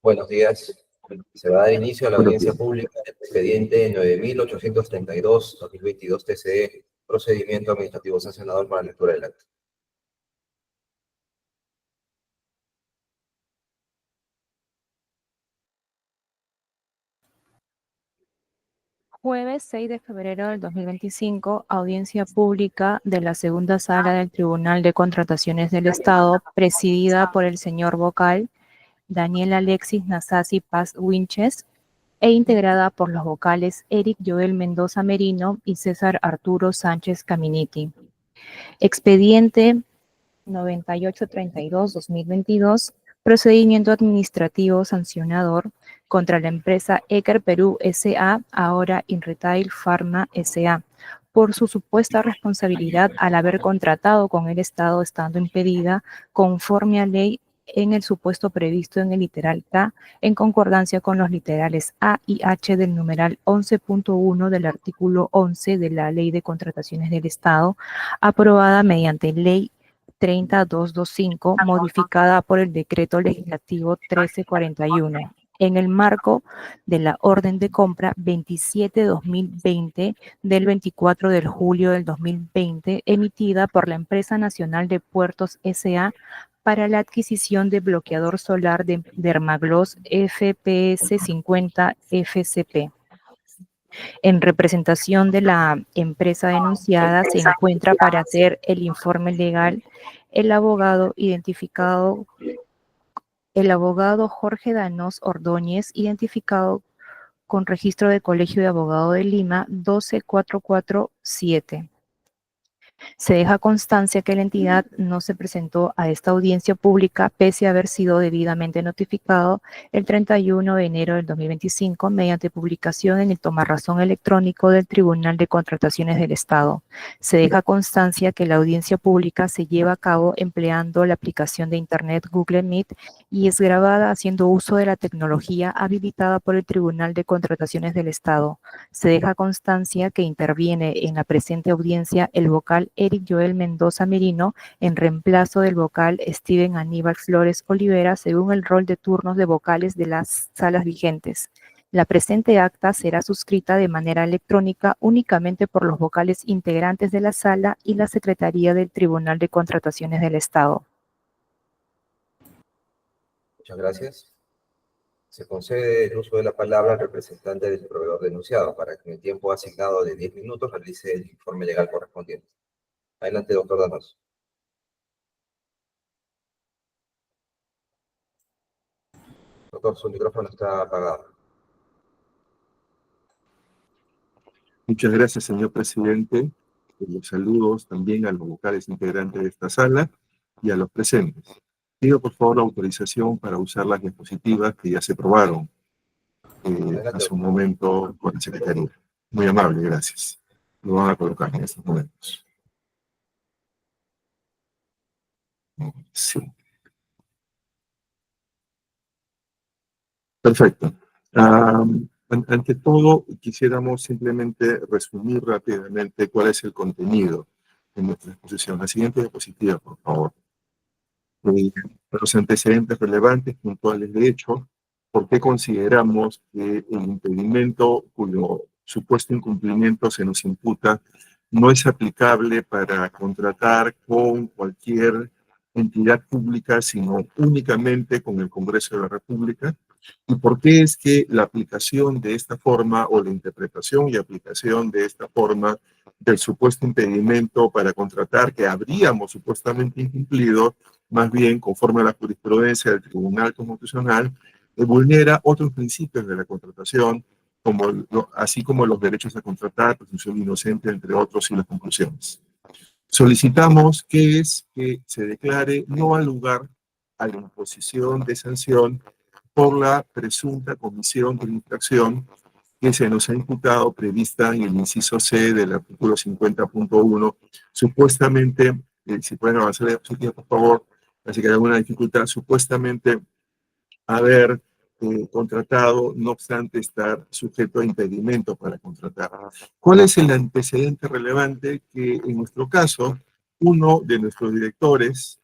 Buenos días. Se va a dar inicio a la audiencia pública del expediente 9832-2022 TCE, procedimiento administrativo sancionador para lectura del acta. Jueves 6 de febrero del 2025, audiencia pública de la segunda sala del Tribunal de Contrataciones del Estado, presidida por el señor vocal Daniel Alexis Nasasi Paz Winches e integrada por los vocales Eric Joel Mendoza Merino y César Arturo Sánchez Caminiti. Expediente 9832-2022, procedimiento administrativo sancionador contra la empresa Eker Perú S.A., ahora InRetail Pharma S.A., por su supuesta responsabilidad al haber contratado con el Estado estando impedida conforme a ley en el supuesto previsto en el literal K, en concordancia con los literales A y H del numeral 11.1 del artículo 11 de la Ley de Contrataciones del Estado, aprobada mediante ley 30225, modificada por el Decreto Legislativo 1341, en el marco de la Orden de Compra 27-2020 del 24 de julio del 2020, emitida por la Empresa Nacional de Puertos S.A. para la adquisición de bloqueador solar de Dermagloss FPS 50 FCP. En representación de la empresa denunciada se encuentra para hacer el informe legal el abogado Jorge Danos Ordóñez, identificado con registro de Colegio de Abogados de Lima 12447. Se deja constancia que la entidad no se presentó a esta audiencia pública pese a haber sido debidamente notificado el 31 de enero del 2025 mediante publicación en el tomarrazón electrónico del Tribunal de Contrataciones del Estado. Se deja constancia que la audiencia pública se lleva a cabo empleando la aplicación de Internet Google Meet y es grabada haciendo uso de la tecnología habilitada por el Tribunal de Contrataciones del Estado. Se deja constancia que interviene en la presente audiencia el vocal Eric Joel Mendoza Merino en reemplazo del vocal Steven Aníbal Flores Olivera según el rol de turnos de vocales de las salas vigentes. La presente acta será suscrita de manera electrónica únicamente por los vocales integrantes de la sala y la Secretaría del Tribunal de Contrataciones del Estado. Muchas gracias. Se concede el uso de la palabra al representante del proveedor denunciado para que en el tiempo asignado de 10 minutos realice el informe legal correspondiente. Adelante, doctor Danos. Doctor, su micrófono está apagado. Muchas gracias, señor presidente. Los saludos también a los vocales integrantes de esta sala y a los presentes. Pido, por favor, la autorización para usar las diapositivas que ya se aprobaron hace un momento con la Secretaría. Muy amable, gracias. Lo van a colocar en estos momentos. Sí. Perfecto. Ante todo, quisiéramos simplemente resumir rápidamente cuál es el contenido de nuestra exposición. La siguiente diapositiva, por favor. Los antecedentes relevantes puntuales de hecho, ¿por qué consideramos que el impedimento cuyo supuesto incumplimiento se nos imputa no es aplicable para contratar con cualquier entidad pública, sino únicamente con el Congreso de la República? ¿Y por qué es que la aplicación de esta forma o la interpretación y aplicación de esta forma del supuesto impedimento para contratar que habríamos supuestamente incumplido, más bien conforme a la jurisprudencia del Tribunal Constitucional, vulnera otros principios de la contratación, así como los derechos a contratar, presunción inocente, entre otros, y las conclusiones? Solicitamos que se declare no al lugar a la imposición de sanción por la presunta comisión de infracción que se nos ha imputado prevista en el inciso C del artículo 50.1, supuestamente, si pueden avanzar la diapositiva, por favor, así que hay alguna dificultad, supuestamente haber contratado, no obstante estar sujeto a impedimento para contratar. ¿Cuál es el antecedente relevante? Que en nuestro caso, uno de nuestros directores,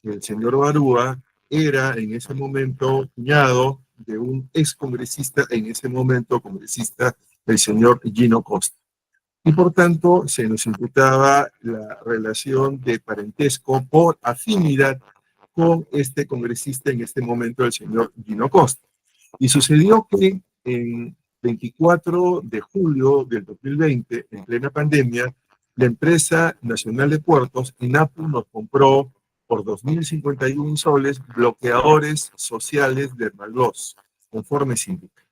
el señor Barúa, era en ese momento cuñado de un excongresista, en ese momento congresista, el señor Gino Costa. Y por tanto se nos imputaba la relación de parentesco por afinidad con este congresista, en este momento el señor Gino Costa. Y sucedió que en 24 de julio del 2020, en plena pandemia, la empresa nacional de puertos, INAPU, nos compró por 2.051 soles bloqueadores sociales de Hermalgloss, conforme síndica.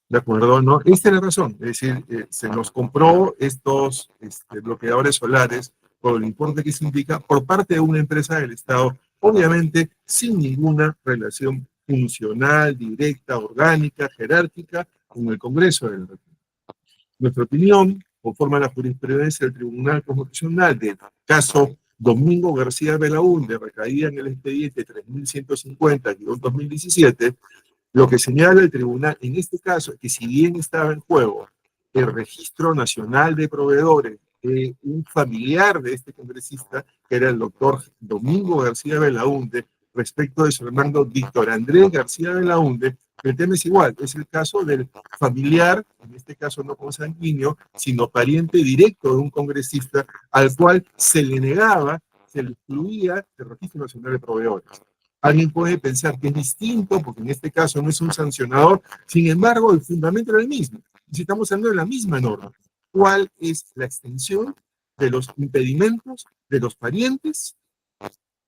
¿De acuerdo? ¿No? Esta es la razón. Es decir, se nos compró estos bloqueadores solares por el importe que se indica por parte de una empresa del Estado, obviamente sin ninguna relación funcional, directa, orgánica, jerárquica con el Congreso de la República. Nuestra opinión, conforme a la jurisprudencia del Tribunal Constitucional del caso Domingo García Belaúnde, recaída en el expediente 3150-2017, lo que señala el tribunal en este caso es que si bien estaba en juego el Registro Nacional de Proveedores de un familiar de este congresista, que era el doctor Domingo García Belaúnde, respecto de su hermano Víctor Andrés García Belaúnde, el tema es igual, es el caso del familiar, en este caso no consanguíneo, sino pariente directo de un congresista al cual se le negaba, se le excluía del Registro Nacional de Proveedores. Alguien puede pensar que es distinto, porque en este caso no es un sancionador, sin embargo, el fundamento era el mismo. Si estamos hablando de la misma norma, ¿cuál es la extensión de los impedimentos de los parientes,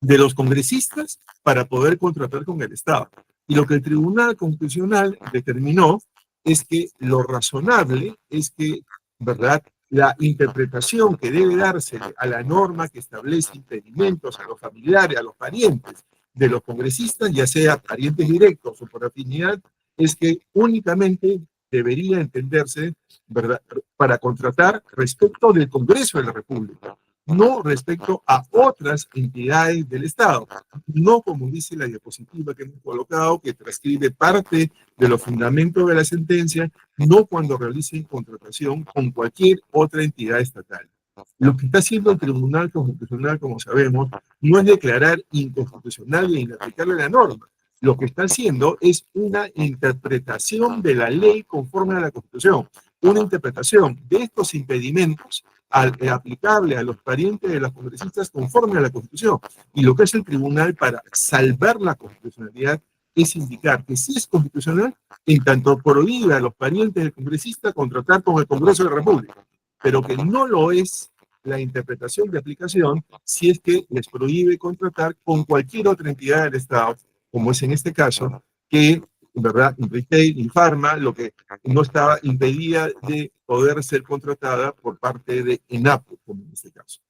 de los congresistas, para poder contratar con el Estado? Y lo que el Tribunal Constitucional determinó es que lo razonable es que, ¿verdad?, la interpretación que debe darse a la norma que establece impedimentos a los familiares, a los parientes de los congresistas, ya sea parientes directos o por afinidad, es que únicamente debería entenderse, ¿verdad?, para contratar respecto del Congreso de la República, no respecto a otras entidades del Estado, no como dice la diapositiva que hemos colocado, que transcribe parte de los fundamentos de la sentencia, no cuando realicen contratación con cualquier otra entidad estatal. Lo que está haciendo el Tribunal Constitucional, como sabemos, no es declarar inconstitucional e inaplicable la norma. Lo que está haciendo es una interpretación de la ley conforme a la Constitución, una interpretación de estos impedimentos aplicable a los parientes de los congresistas conforme a la Constitución. Y lo que hace el Tribunal para salvar la constitucionalidad es indicar que sí es constitucional en tanto prohíbe a los parientes del congresista contratar con el Congreso de la República, pero que no lo es la interpretación de aplicación si es que les prohíbe contratar con cualquier otra entidad del Estado, como es en este caso, que, ¿verdad?, Retail, Infarma, lo que no estaba impedida de poder ser contratada por parte de ENAPU, como en este caso.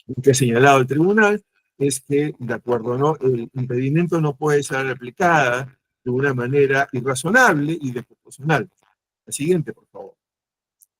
Lo que ha señalado el tribunal es que, de acuerdo o no, el impedimento no puede ser aplicada de una manera irrazonable y desproporcional. La siguiente, por favor.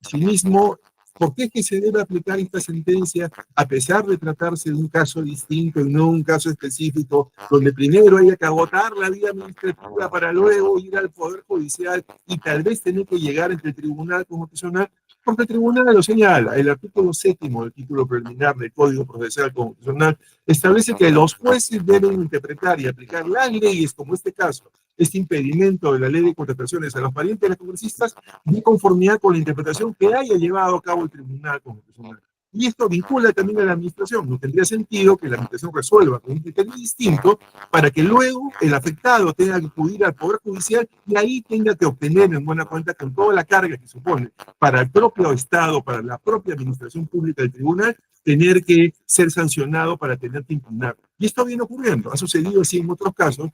Asimismo, ¿por qué es que se debe aplicar esta sentencia a pesar de tratarse de un caso distinto y no un caso específico, donde primero haya que agotar la vía administrativa para luego ir al Poder Judicial y tal vez tener que llegar ante el Tribunal Constitucional? Porque el Tribunal lo señala, el artículo 7º del título preliminar del Código Procesal Constitucional establece que los jueces deben interpretar y aplicar las leyes, como este caso, este impedimento de la ley de contrataciones a los parientes de los congresistas, de conformidad con la interpretación que haya llevado a cabo el Tribunal Constitucional. Y esto vincula también a la administración. No tendría sentido que la administración resuelva con un criterio distinto para que luego el afectado tenga que acudir al Poder Judicial y ahí tenga que obtener en buena cuenta, con toda la carga que supone para el propio Estado, para la propia administración pública del tribunal, tener que ser sancionado para tener que impugnar. Y esto viene ocurriendo. Ha sucedido así en otros casos.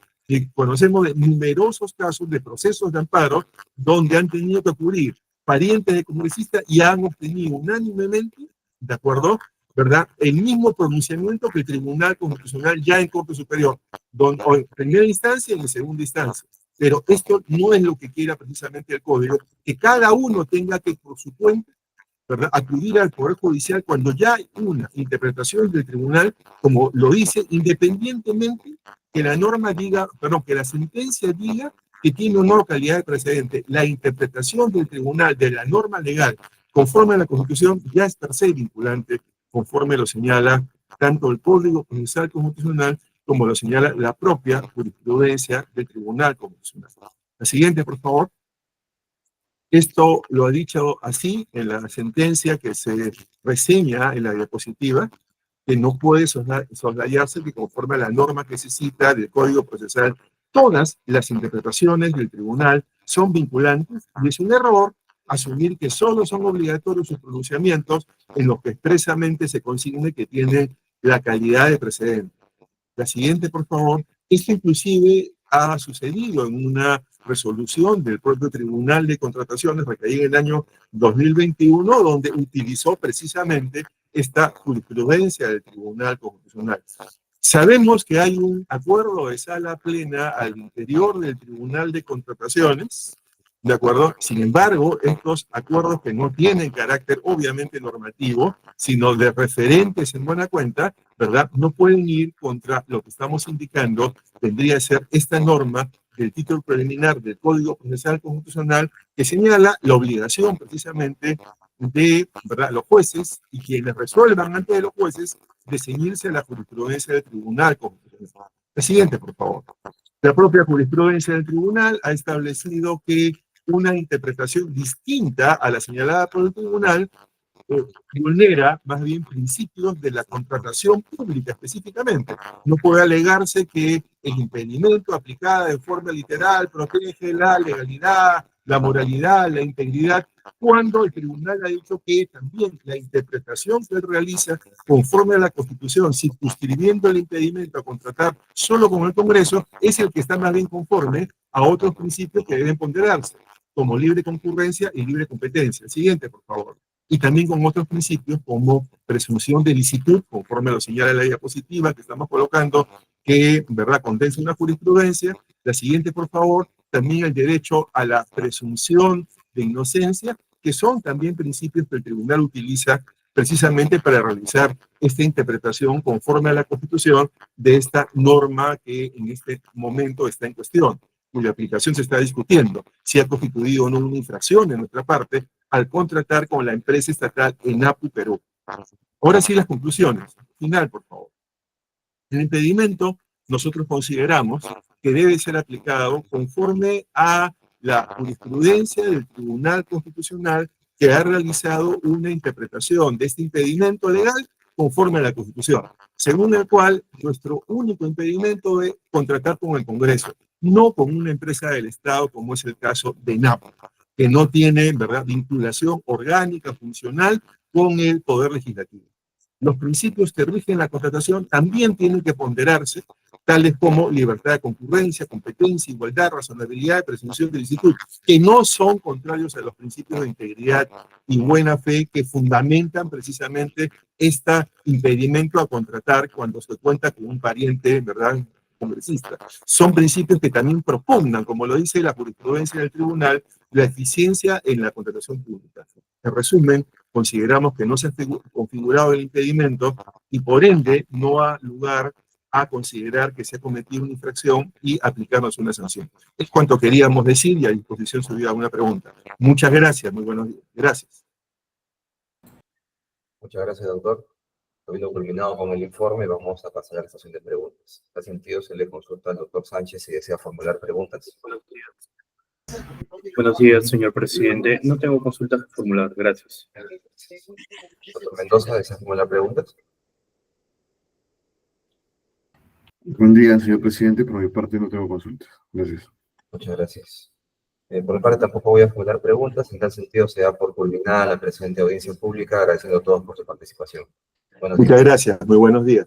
Conocemos de numerosos casos de procesos de amparo donde han tenido que acudir parientes de congresistas y han obtenido unánimemente, ¿de acuerdo?, ¿verdad?, el mismo pronunciamiento que el Tribunal Constitucional ya en Corte Superior, donde, o en primera instancia y en segunda instancia. Pero esto no es lo que quiera precisamente el Código, que cada uno tenga que, por su cuenta, ¿verdad?, acudir al Poder Judicial cuando ya hay una interpretación del tribunal, como lo dice, independientemente que la norma diga, perdón, que la sentencia diga que tiene o no calidad de precedente. La interpretación del tribunal de la norma legal conforme a la Constitución ya es per se vinculante, conforme lo señala tanto el Código Procesal Constitucional como lo señala la propia jurisprudencia del Tribunal Constitucional. La siguiente, por favor. Esto lo ha dicho así en la sentencia que se reseña en la diapositiva, que no puede soslayarse que conforme a la norma que se cita del Código Procesal, todas las interpretaciones del tribunal son vinculantes y es un error asumir que solo son obligatorios sus pronunciamientos en los que expresamente se consigne que tienen la calidad de precedente. La siguiente, por favor. Esto inclusive ha sucedido en una resolución del propio Tribunal de Contrataciones recaída en el año 2021, donde utilizó precisamente esta jurisprudencia del Tribunal Constitucional. Sabemos que hay un acuerdo de sala plena al interior del Tribunal de Contrataciones, ¿de acuerdo? Sin embargo, estos acuerdos que no tienen carácter obviamente normativo, sino de referentes en buena cuenta, ¿verdad? No pueden ir contra lo que estamos indicando, tendría que ser esta norma del título preliminar del Código Procesal Constitucional que señala la obligación precisamente de, ¿verdad?, los jueces y quienes resuelvan ante los jueces de ceñirse a la jurisprudencia del Tribunal Constitucional. La siguiente, por favor. La propia jurisprudencia del tribunal ha establecido que una interpretación distinta a la señalada por el tribunal vulnera más bien principios de la contratación pública específicamente. No puede alegarse que el impedimento aplicada de forma literal protege la legalidad, la moralidad, la integridad, cuando el tribunal ha dicho que también la interpretación que él realiza conforme a la Constitución, circunscribiendo el impedimento a contratar solo con el Congreso, es el que está más bien conforme a otros principios que deben ponderarse, como libre concurrencia y libre competencia. Siguiente, por favor. Y también con otros principios como presunción de licitud, conforme lo señala la diapositiva que estamos colocando, que, ¿verdad?, condensa una jurisprudencia. La siguiente, por favor. También el derecho a la presunción de inocencia, que son también principios que el tribunal utiliza precisamente para realizar esta interpretación conforme a la Constitución de esta norma que en este momento está en cuestión, cuya aplicación se está discutiendo, si ha constituido o no una infracción de nuestra parte al contratar con la empresa estatal ENAPU Perú. Ahora sí las conclusiones. Final, por favor. El impedimento nosotros consideramos que debe ser aplicado conforme a la jurisprudencia del Tribunal Constitucional que ha realizado una interpretación de este impedimento legal conforme a la Constitución, según el cual nuestro único impedimento es contratar con el Congreso, no con una empresa del Estado como es el caso de ENAPU, que no tiene, ¿verdad?, vinculación orgánica, funcional con el Poder Legislativo. Los principios que rigen la contratación también tienen que ponderarse, tales como libertad de concurrencia, competencia, igualdad, razonabilidad, presunción de licitud, que no son contrarios a los principios de integridad y buena fe que fundamentan precisamente este impedimento a contratar cuando se cuenta con un pariente, ¿verdad?, congresista. Son principios que también propugnan, como lo dice la jurisprudencia del tribunal, la eficiencia en la contratación pública. En resumen, consideramos que no se ha configurado el impedimento y por ende no ha lugar a considerar que se ha cometido una infracción y aplicarnos una sanción. Es cuanto queríamos decir y a disposición si hubiera alguna pregunta. Muchas gracias, muy buenos días. Gracias. Muchas gracias, doctor. Habiendo culminado con el informe, vamos a pasar a la sesión de preguntas. En ese sentido, se le consulta al doctor Sánchez si desea formular preguntas. Buenos días, señor presidente. No tengo consultas que formular, gracias. Doctor Mendoza, ¿desea formular preguntas? Buen día, señor presidente. Por mi parte no tengo consultas. Gracias. Muchas gracias. Por mi parte tampoco voy a formular preguntas. En tal sentido, se da por culminada la presente audiencia pública, agradeciendo a todos por su participación. Buenos días. Muchas gracias. Muy buenos días.